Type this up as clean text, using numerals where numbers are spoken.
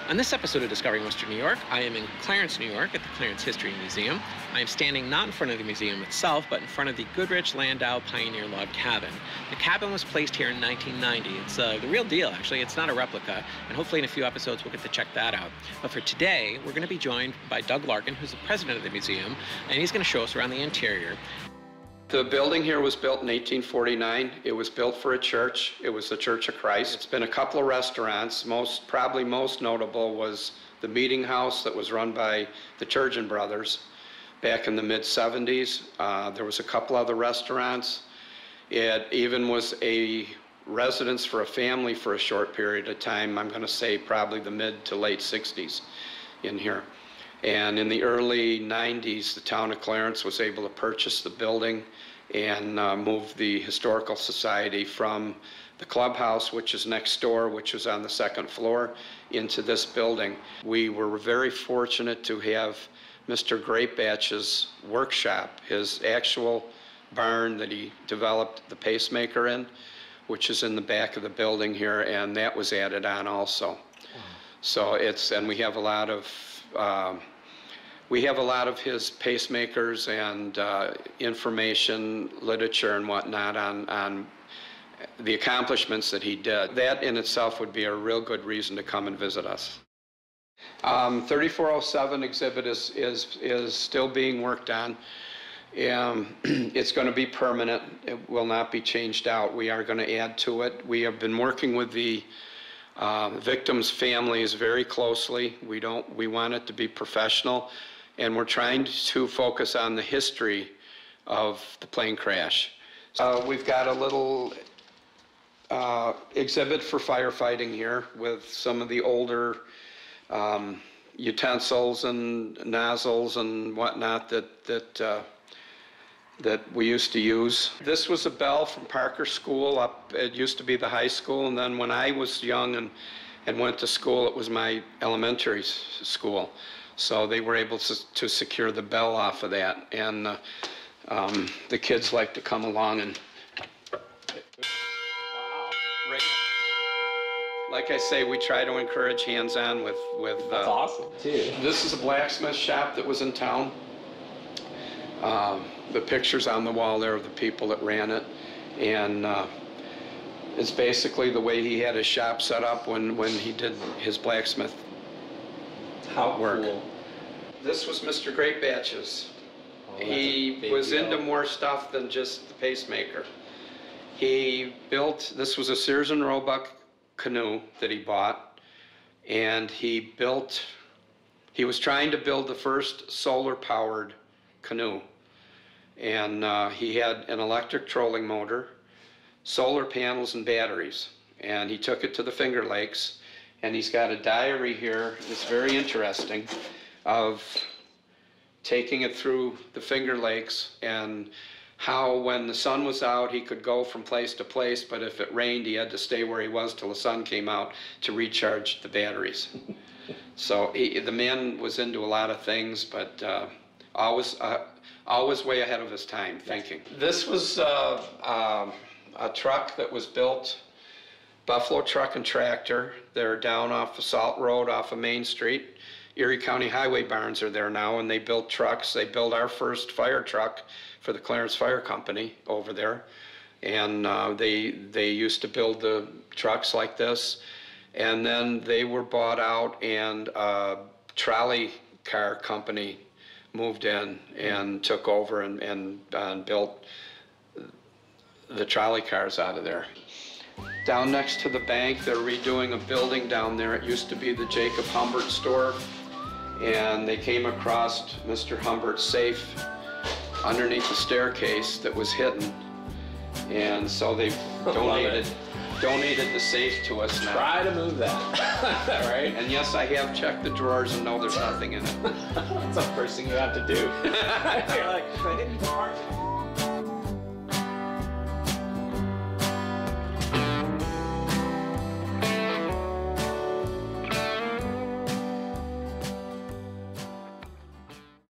On this episode of Discovering Western New York, I am in Clarence, New York at the Clarence History Museum. I am standing not in front of the museum itself, but in front of the Goodrich Landau Pioneer Log Cabin. The cabin was placed here in 1990. It's the real deal, actually. It's not a replica, and hopefully in a few episodes we'll get to check that out. But for today, we're going to be joined by Doug Larkin, who's the president of the museum, and he's going to show us around the interior. The building here was built in 1849. It was built for a church. It was the Church of Christ. It's been a couple of restaurants. Probably most notable was the meeting house that was run by the Turgeon brothers back in the mid-70s. There was a couple other restaurants. It even was a residence for a family for a short period of time. I'm going to say probably the mid to late 60s in here. And in the early 90s, the town of Clarence was able to purchase the building and move the Historical Society from the clubhouse, which is next door, which was on the second floor, into this building. We were very fortunate to have Mr. Greatbatch's workshop, his actual barn that he developed the pacemaker in, which is in the back of the building here, and that was added on also. Wow. So and we have a lot of his pacemakers and information, literature and whatnot on the accomplishments that he did. That in itself would be a real good reason to come and visit us. 3407 exhibit is still being worked on. It's going to be permanent. It will not be changed out. We are going to add to it. We have been working with the victims' families very closely. We want it to be professional, and we're trying to focus on the history of the plane crash. We've got a little exhibit for firefighting here with some of the older utensils and nozzles and whatnot that we used to use. This was a bell from Parker School up. It used to be the high school, and then when I was young and went to school, it was my elementary school. So they were able to secure the bell off of that, and the kids like to come along and. Wow! Right. Like I say, we try to encourage hands-on with. That's awesome too. This is a blacksmith shop that was in town. The pictures on the wall there of the people that ran it, and it's basically the way he had his shop set up when he did his blacksmith work. Cool. This was Mr. Greatbatch's. Oh, he was into more stuff than just the pacemaker. He built, this was a Sears and Roebuck canoe that he bought, and he was trying to build the first solar-powered canoe. And he had an electric trolling motor, solar panels, and batteries. And he took it to the Finger Lakes, and he's got a diary here that's very interesting of taking it through the Finger Lakes and how when the sun was out he could go from place to place, but if it rained he had to stay where he was till the sun came out to recharge the batteries. So the man was into a lot of things, but always way ahead of his time thinking. This was a truck that was built, Buffalo Truck and Tractor. They're down off of Salt Road off of Main Street. Erie County Highway barns are there now, and they build trucks. They built our first fire truck for the Clarence Fire Company over there. And they used to build the trucks like this. And then they were bought out, and a trolley car company moved in and took over and built the trolley cars out of there. Down next to the bank, they're redoing a building down there. It used to be the Jacob Humbert store, and they came across Mr. Humbert's safe underneath the staircase that was hidden, and so they donated the safe to us now. Try to move that, right? And yes, I have checked the drawers and know there's nothing in it. That's the first thing you have to do. You're like, the hidden compartment.